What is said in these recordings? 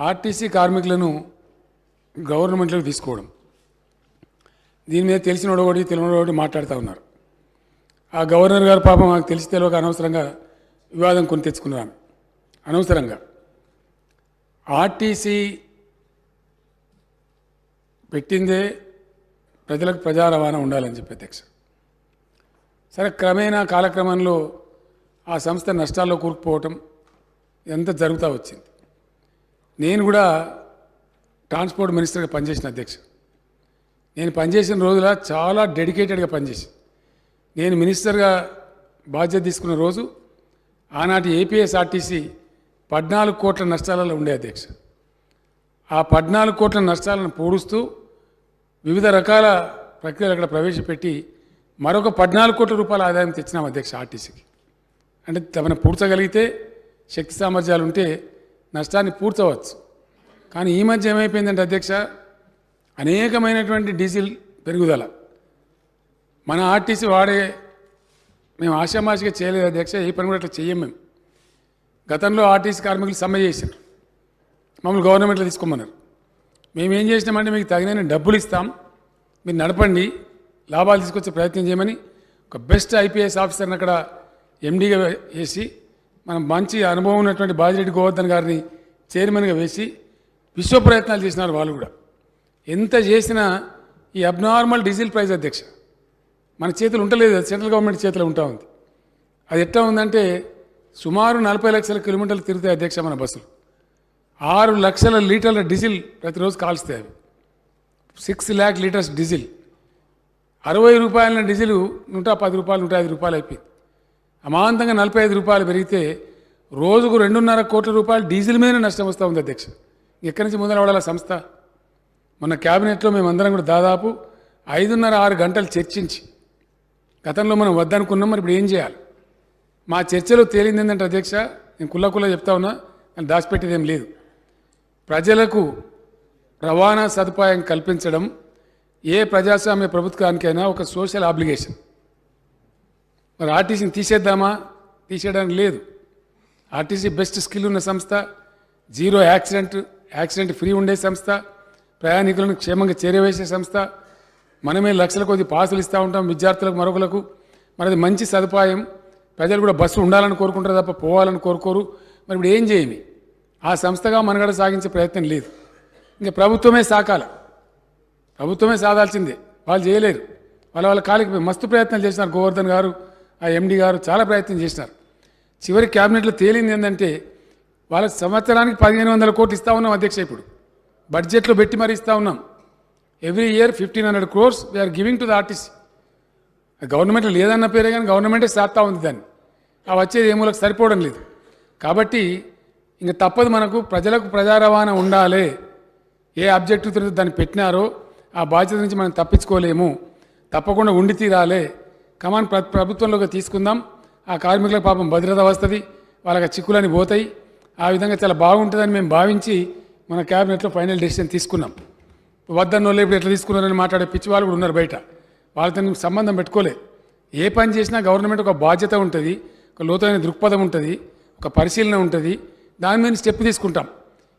RTC కార్మికులను గవర్నమెంట్లోకి తీసుకోవడం, దీని మీద తెలిసినోడు ఒకటి తెలియనోడు ఒకటి మాట్లాడుతూ ఉన్నారు. ఆ గవర్నర్ గారు పాపం మాకు తెలిసి తెలియక అనవసరంగా వివాదం కొని తెచ్చుకున్నాను. అనవసరంగా ఆర్టీసీ పెట్టిందే ప్రజలకు ప్రజా రవాణా ఉండాలని చెప్పి అధ్యక్ష. సరే, క్రమేణా కాలక్రమంలో ఆ సంస్థ నష్టాల్లో కూరుకుపోవటం ఇదంతా జరుగుతూ వచ్చింది. నేను కూడా ట్రాన్స్పోర్ట్ మినిస్టర్గా పనిచేసిన అధ్యక్ష. నేను పనిచేసిన రోజుల చాలా డెడికేటెడ్గా పనిచేసి, నేను మినిస్టర్గా బాధ్యత తీసుకున్న రోజు ఆనాటి ఏపీఎస్ఆర్టీసీ 14 కోట్ల నష్టాలలో ఉండే అధ్యక్ష. ఆ 14 కోట్ల నష్టాలను పూడుస్తూ వివిధ రకాల ప్రక్రియలు అక్కడ ప్రవేశపెట్టి మరొక 14 కోట్ల రూపాయల ఆదాయం తెచ్చినాం అధ్యక్ష ఆర్టీసీకి. అంటే తమను పూడ్చగలిగితే, శక్తి సామర్థ్యాలు ఉంటే నష్టాన్ని పూడ్చవచ్చు. కానీ ఈ మధ్య ఏమైపోయిందంటే అధ్యక్ష, అనేకమైనటువంటి డీజిల్ పెరుగుదల మన ఆర్టీసీ మేము ఆశామాషిగా చేయలేదు అధ్యక్ష. ఏ పని కూడా అట్లా చెయ్యం మేము. గతంలో ఆర్టీసీ కార్మికులు సమ్మె చేశారు, మమ్మల్ని గవర్నమెంట్లో తీసుకోమన్నారు. మేమేం చేసినామంటే మీకు తగిన డబ్బులు ఇస్తాం, మీరు నడపండి, లాభాలు తీసుకొచ్చే ప్రయత్నం చేయమని ఒక బెస్ట్ ఐపీఎస్ ఆఫీసర్ని అక్కడ ఎండీగా వేసి, మనం మంచి అనుభవం ఉన్నటువంటి బాజిరెడ్డి గోవర్ధన్ గారిని చైర్మన్గా వేసి విశ్వ ప్రయత్నాలు చేసినారు వాళ్ళు కూడా. ఎంత చేసినా ఈ అబ్నార్మల్ డీజిల్ ప్రైస్ అధ్యక్ష మన చేతులు ఉండలేదు, సెంట్రల్ గవర్నమెంట్ చేతిలో ఉంటా ఉంది. అది ఎట్లా ఉందంటే సుమారు 40 లక్షల కిలోమీటర్లు తిరుగుతాయి అధ్యక్ష మన బస్సులు. 6 లక్షల లీటర్ల డీజిల్ ప్రతిరోజు కాల్స్తాయి. అవి 6 lakh లీటర్స్ డీజిల్. 60 రూపాయల డీజిల్ 110 రూపాయలు 105 రూపాయలు అయిపోయింది. అమాంతంగా 45 రూపాయలు పెరిగితే రోజుకు 2.5 కోట్ల రూపాయలు డీజిల్ మీద నష్టం వస్తూ ఉంది అధ్యక్ష. ఎక్కడి నుంచి మొదలవడాల సంస్థ? మన క్యాబినెట్లో మేమందరం కూడా దాదాపు 5.5-6 గంటలు చర్చించి, గతంలో మనం వద్దనుకున్నాం, మరి ఇప్పుడు ఏం చేయాలి? మా చర్చలో తేలింది ఏంటంటే అధ్యక్ష, నేను కుల్ల చెప్తా ఉన్నా, అని దాచిపెట్టేది ఏం లేదు. ప్రజలకు రవాణా సదుపాయం కల్పించడం ఏ ప్రజాస్వామ్య ప్రభుత్వానికైనా ఒక సోషల్ ఆబ్లిగేషన్. మరి ఆర్టీసీని తీసేద్దామా? తీసేయడానికి లేదు. ఆర్టీసీ బెస్ట్ స్కిల్ ఉన్న సంస్థ, జీరో యాక్సిడెంట్ ఫ్రీ ఉండే సంస్థ, ప్రయాణికులను క్షేమంగా చేరవేసే సంస్థ. మనమే లక్షల కొద్ది పాసులు ఇస్తూ ఉంటాం విద్యార్థులకు, మరొకలకు. మనది మంచి సదుపాయం. ప్రజలు కూడా బస్సు ఉండాలని కోరుకుంటారు తప్ప పోవాలని కోరుకోరు. మరి ఇప్పుడు ఏం చేయమి? ఆ సంస్థగా మనగడ సాగించే ప్రయత్నం లేదు. ఇంకా ప్రభుత్వమే సాకాల, ప్రభుత్వమే సాధాల్సిందే. వాళ్ళు చేయలేరు. వాళ్ళ కాలికి మస్తు ప్రయత్నాలు చేసినారు. గోవర్ధన్ గారు, ఆ ఎండీ గారు చాలా ప్రయత్నం చేసినారు. చివరి క్యాబినెట్లో తేలింది ఏంటంటే వాళ్ళకి సంవత్సరానికి 1500 కోట్లు ఇస్తూ ఉన్నాం అధ్యక్ష. ఇప్పుడు బడ్జెట్లో పెట్టి మరి ఇస్తూ ఉన్నాం. Every year 1500 crores we are giving to the RTC. గవర్నమెంట్లో లేదన్న పేరే కానీ గవర్నమెంటే సాగుతూ ఉంది దాన్ని. ఆ వచ్చేది ఏమూలకు సరిపోవడం లేదు. కాబట్టి ఇంకా తప్పదు, మనకు ప్రజలకు ప్రజా రవాణా ఉండాలి. ఏ ఆబ్జెక్టివ్తో దాన్ని పెట్టినారో ఆ బాధ్యత నుంచి మనం తప్పించుకోలేము. తప్పకుండా ఉండి తీరాలి. కమాన్ ప్రభుత్వంలోకి తీసుకుందాం. ఆ కార్మికులకు పాపం భద్రత వస్తుంది, వాళ్ళకి చిక్కులని పోతాయి. ఆ విధంగా చాలా బాగుంటుందని మేము భావించి మన క్యాబినెట్లో ఫైనల్ డెసిషన్ తీసుకున్నాం. వద్దన్నోళ్ళు ఇప్పుడు ఎట్లా తీసుకున్నారని మాట్లాడే పిచ్చి వాళ్ళు కూడా ఉన్నారు బయట. వాళ్ళతో సంబంధం పెట్టుకోలే. ఏ పని చేసినా గవర్నమెంట్ ఒక బాధ్యత ఉంటుంది, ఒక లోతైన దృక్పథం ఉంటుంది, ఒక పరిశీలన ఉంటుంది. దాని మీద స్టెప్ తీసుకుంటాం.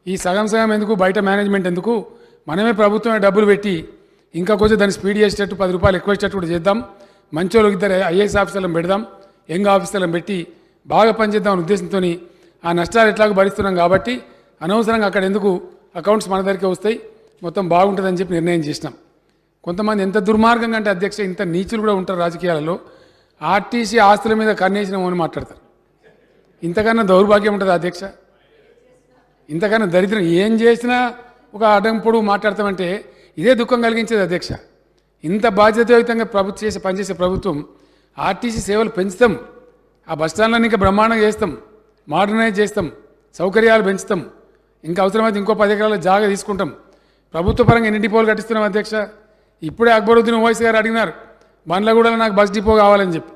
ఈ సగం ఎందుకు, బయట మేనేజ్మెంట్ ఎందుకు? మనమే ప్రభుత్వమే డబ్బులు పెట్టి ఇంకా కొంచెం దాన్ని స్పీడ్ చేసేటట్టు 10 రూపాయలు ఎక్కువ ఇచ్చేటట్టు కూడా చేద్దాం. మంచోళ్ళు 2 ఐఏఎస్ ఆఫీసర్లను పెడదాం, యంగ్ ఆఫీసర్లను పెట్టి బాగా పనిచేద్దాం అనే ఉద్దేశంతో ఆ నష్టాలు ఎట్లాగో భరిస్తున్నాం కాబట్టి అనవసరంగా అక్కడ ఎందుకు, అకౌంట్స్ మన దగ్గరికి వస్తాయి, మొత్తం బాగుంటుందని చెప్పి నిర్ణయం చేసినాం. కొంతమంది ఎంత దుర్మార్గంగా అంటే అధ్యక్ష, ఇంత నీచులు కూడా ఉంటారు రాజకీయాలలో. ఆర్టీసీ ఆస్తుల మీద కన్నేసినామో అని మాట్లాడతారు. ఇంతకన్నా దౌర్భాగ్యం ఉంటుంది అధ్యక్ష? ఇంతకన్నా దరిద్రం ఏం చేసినా ఒక అడ్డంపుడు మాట్లాడతామంటే ఇదే దుఃఖం కలిగించేది అధ్యక్ష. ఇంత బాధ్యతాయుతంగా పనిచేసే ప్రభుత్వం ఆర్టీసీ సేవలు పెంచుతాం, ఆ బస్టాండ్లను ఇంకా బ్రహ్మాండంగా చేస్తాం, మోడర్నైజ్ చేస్తాం, సౌకర్యాలు పెంచుతాం, ఇంకా అవసరమైతే ఇంకో 10 ఎకరాల జాగా తీసుకుంటాం. ప్రభుత్వ పరంగా ఎన్ని డిపోలు కట్టిస్తున్నాం అధ్యక్ష? ఇప్పుడే అక్బరుద్దీన్ ఓవైసీ గారు అడిగినారు, బండ్లగూడలో నాకు బస్ డిపో కావాలని చెప్పి.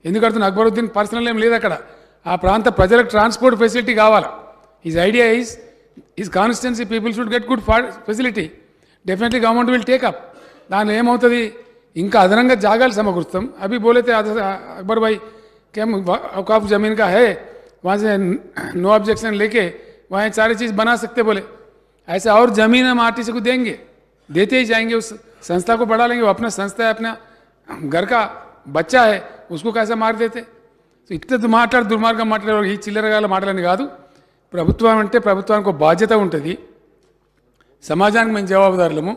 ఎందుకు అడుగుతున్నా? అక్బరుద్దీన్ పర్సనల్ ఏం లేదు అక్కడ. ఆ ప్రాంత ప్రజలకు ట్రాన్స్పోర్ట్ ఫెసిలిటీ కావాలా. His idea is constituency people should get good facility. Definitely government will take up. దానిలో ఏమవుతుంది, ఇంకా అదనంగా జాగాలు సమకూరుస్తాం. అभी बोले थे अकबर भाई कि हम औकाफ ज़मीन का है, वहाँ से नो ऑब्जेक्शन लेके वहाँ सारी चीज़ बना सकते बोले. ऐसे और जमीन हम आरटीसी को देंगे, देते ही जाएंगे, उस संस्था को बढ़ा लेंगे। वो अपना संस्था है, अपना घर का बच्चा है, उसको कैसे मार देते? సో ఇట్లా దుర్మార్గం మాట్లాడే ఈ చిల్లరగాల మాటలని కాదు. ప్రభుత్వం అంటే ప్రభుత్వానికి ఒక బాధ్యత ఉంటుంది, సమాజానికి మేము జవాబుదారులము.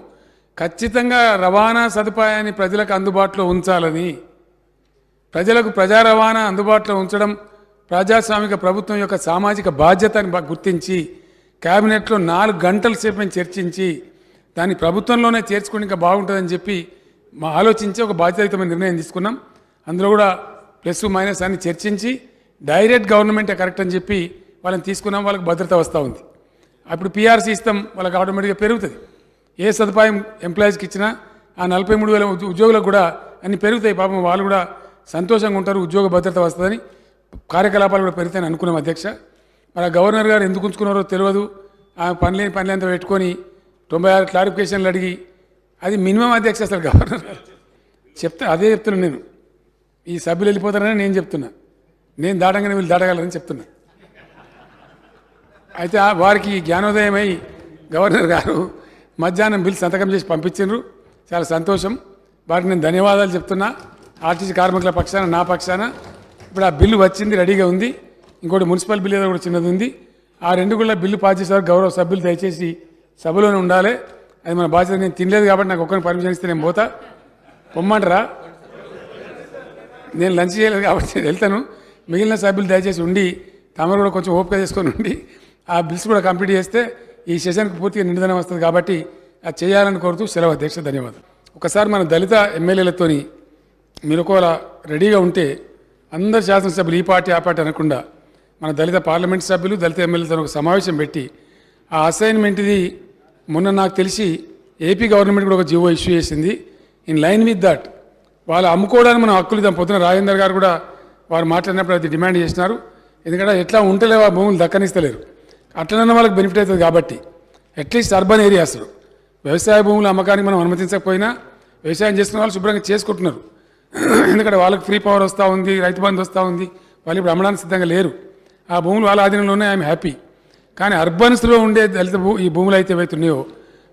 ఖచ్చితంగా రవాణా సదుపాయాన్ని ప్రజలకు అందుబాటులో ఉంచాలని, ప్రజలకు ప్రజా రవాణా అందుబాటులో ఉంచడం ప్రజాస్వామిక ప్రభుత్వం యొక్క సామాజిక బాధ్యతని గుర్తించి క్యాబినెట్లో 4 గంటల సేపు మేము చర్చించి దాన్ని ప్రభుత్వంలోనే చేర్చుకుని ఇంకా బాగుంటుందని చెప్పి ఆలోచించి ఒక బాధ్యతాయుతమైన నిర్ణయం తీసుకున్నాం. అందులో కూడా ప్లస్ మైనస్ అన్ని చర్చించి డైరెక్ట్ గవర్నమెంటే కరెక్ట్ అని చెప్పి వాళ్ళని తీసుకున్నాం. వాళ్ళకి భద్రత వస్తూ ఉంది. అప్పుడు పీఆర్సీ ఇస్తాం, వాళ్ళకి ఆటోమేటిక్గా పెరుగుతుంది. ఏ సదుపాయం ఎంప్లాయీస్కి ఇచ్చినా ఆ 43,000 ఉద్యోగులకు కూడా అన్ని పెరుగుతాయి. పాపం వాళ్ళు కూడా సంతోషంగా ఉంటారు, ఉద్యోగ భద్రత వస్తుందని, కార్యకలాపాలు కూడా పెరుగుతాయని అనుకున్నాం అధ్యక్ష. మరి ఆ గవర్నర్ గారు ఎందుకు ఉంచుకున్నారో తెలియదు. ఆ పనులంతా పెట్టుకొని 96 క్లారిఫికేషన్లు అడిగి, అది మినిమం అధ్యక్ష. అసలు గవర్నర్ గారు అదే చెప్తున్నాను నేను. ఈ సభ్యులు వెళ్ళిపోతారని నేను చెప్తున్నా, నేను దాటంగానే వీళ్ళు దాటగలరని చెప్తున్నా. అయితే వారికి జ్ఞానోదయమై గవర్నర్ గారు మధ్యాహ్నం బిల్ సంతకం చేసి పంపించారు. చాలా సంతోషం, వారికి నేను ధన్యవాదాలు చెప్తున్నా. ఆర్టీసీ కార్మికుల పక్షాన, నా పక్షాన. ఇప్పుడు ఆ బిల్లు వచ్చింది, రెడీగా ఉంది. ఇంకోటి మున్సిపల్ బిల్ ఏదో కూడా చిన్నది ఉంది. ఆ 2 కూడా బిల్లు పాస్ చేసేవారు గౌరవ సభ్యులు దయచేసి సభలోనే ఉండాలి. అది మన బాధ్యత. నేను తినలేదు కాబట్టి నాకు ఒక్కరిని పర్మిషన్ ఇస్తే నేను పోతా. పొమ్మంటారా? నేను లంచ్ చేయలేదు కాబట్టి వెళ్తాను. మిగిలిన సభ్యులు దయచేసి ఉండి తమరు కూడా కొంచెం ఓపిక చేసుకొని ఉండి ఆ బిల్స్ కూడా కంప్లీట్ చేస్తే ఈ సెషన్కి పూర్తిగా నిండుదనం వస్తుంది. కాబట్టి అది చేయాలని కోరుతూ సెలవు అధ్యక్ష. ధన్యవాదాలు. ఒకసారి మన దళిత ఎమ్మెల్యేలతోని మీరు ఒకవేళ రెడీగా ఉంటే అందరు శాసనసభ్యులు ఈ పార్టీ ఆ పార్టీ అనకుండా మన దళిత పార్లమెంట్ సభ్యులు దళిత ఎమ్మెల్యేలతో ఒక సమావేశం పెట్టి ఆ అసైన్మెంట్ ఇది మొన్న నాకు తెలిసి ఏపీ గవర్నమెంట్ కూడా ఒక జీవో ఇష్యూ చేసింది. ఇన్ లైన్ విత్ దట్ వాళ్ళు అమ్ముకోవడానికి మనం హక్కులు ఇద్దాం. పొద్దున రాజేందర్ గారు కూడా వారు మాట్లాడినప్పుడు అది డిమాండ్ చేసినారు. ఎందుకంటే ఎట్లా ఉంటలేవు ఆ భూములు దక్కనిస్తలేరు, అట్లనన్నా వాళ్ళకి బెనిఫిట్ అవుతుంది. కాబట్టి అట్లీస్ట్ అర్బన్ ఏరియాస్లో వ్యవసాయ భూముల అమ్మకానికి మనం అనుమతించకపోయినా వ్యవసాయం చేసుకున్న వాళ్ళు శుభ్రంగా చేసుకుంటున్నారు. ఎందుకంటే వాళ్ళకి ఫ్రీ పవర్ వస్తూ ఉంది, రైతు బంధు వస్తూ ఉంది. వాళ్ళు ఇప్పుడు అమ్మడానికి సిద్ధంగా లేరు. ఆ భూములు వాళ్ళ ఆధీనంలోనే ఐఎమ్ హ్యాపీ. కానీ అర్బన్స్లో ఉండే దళిత ఈ భూములు అయితే ఏవైతున్నాయో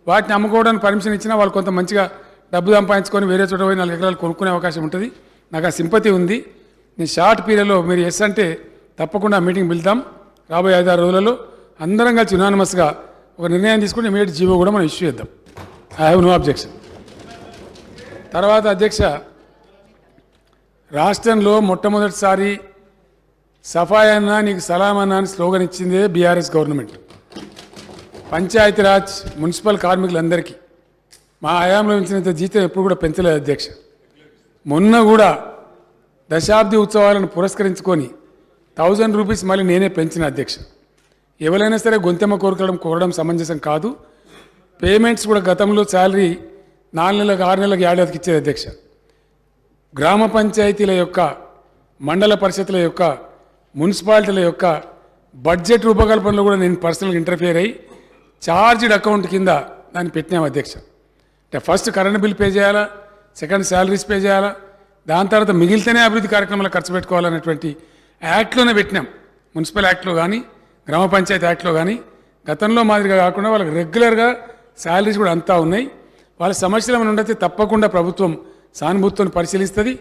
వాటిని అమ్ముకోవడానికి పర్మిషన్ ఇచ్చినా వాళ్ళు కొంత మంచిగా డబ్బు సంపాదించుకొని వేరే చోట పోయి 4 ఎకరాలు కొనుక్కునే అవకాశం ఉంటుంది. నాకు ఆ సింపతి ఉంది. నేను షార్ట్ పీరియడ్లో మీరు ఎస్ అంటే తప్పకుండా మీటింగ్ పిలుద్దాం. రాబోయే 5-6 రోజులలో అందరం కలిసి యునానిమస్గా ఒక నిర్ణయం తీసుకుని ఇమీడియట్ జీవో కూడా మనం ఇష్యూ చేద్దాం. I have no objection. తర్వాత అధ్యక్ష, రాష్ట్రంలో మొట్టమొదటిసారి సఫాయి అన్నా నీకు సలాం అన్నా అని స్లోగన్ ఇచ్చిందే బీఆర్ఎస్ గవర్నమెంట్. పంచాయతీరాజ్ మున్సిపల్ కార్మికులందరికీ మా హయాంలో ఇచ్చినంత జీతం ఎప్పుడు కూడా పెంచలేదు అధ్యక్ష. మొన్న కూడా దశాబ్ది ఉత్సవాలను పురస్కరించుకొని 1000 రూపీస్ మళ్ళీ నేనే పెంచిన అధ్యక్ష. ఎవరైనా సరే గొంతెమ్మ కోరడం సమంజసం కాదు. పేమెంట్స్ కూడా గతంలో శాలరీ 4 నెలలకు 6 నెలలకు ఏడాదికి ఇచ్చేది అధ్యక్ష. గ్రామ పంచాయతీల యొక్క, మండల పరిషత్ల యొక్క, మున్సిపాలిటీల యొక్క బడ్జెట్ రూపకల్పనలో కూడా నేను పర్సనల్గా ఇంటర్ఫియర్ అయ్యి చార్జ్డ్ అకౌంట్ కింద దాన్ని పెట్టినాం అధ్యక్ష. అంటే ఫస్ట్ కరెంట్ బిల్ పే చేయాలా, సెకండ్ శాలరీస్ పే చేయాలా, దాని తర్వాత మిగిలితేనే అభివృద్ధి కార్యక్రమాలు ఖర్చు పెట్టుకోవాలనేటువంటి యాక్ట్లోనే పెట్టినాం. మున్సిపల్ యాక్ట్లో కానీ గ్రామ పంచాయతీ యాక్ట్లో కానీ గతంలో మాదిరిగా కాకుండా వాళ్ళకి రెగ్యులర్గా శాలరీస్ కూడా అంతా ఉన్నాయి. వాళ్ళ సమస్యలు ఏమైనా ఉండైతే తప్పకుండా ప్రభుత్వం సానుభూతితో పరిశీలిస్తుంది.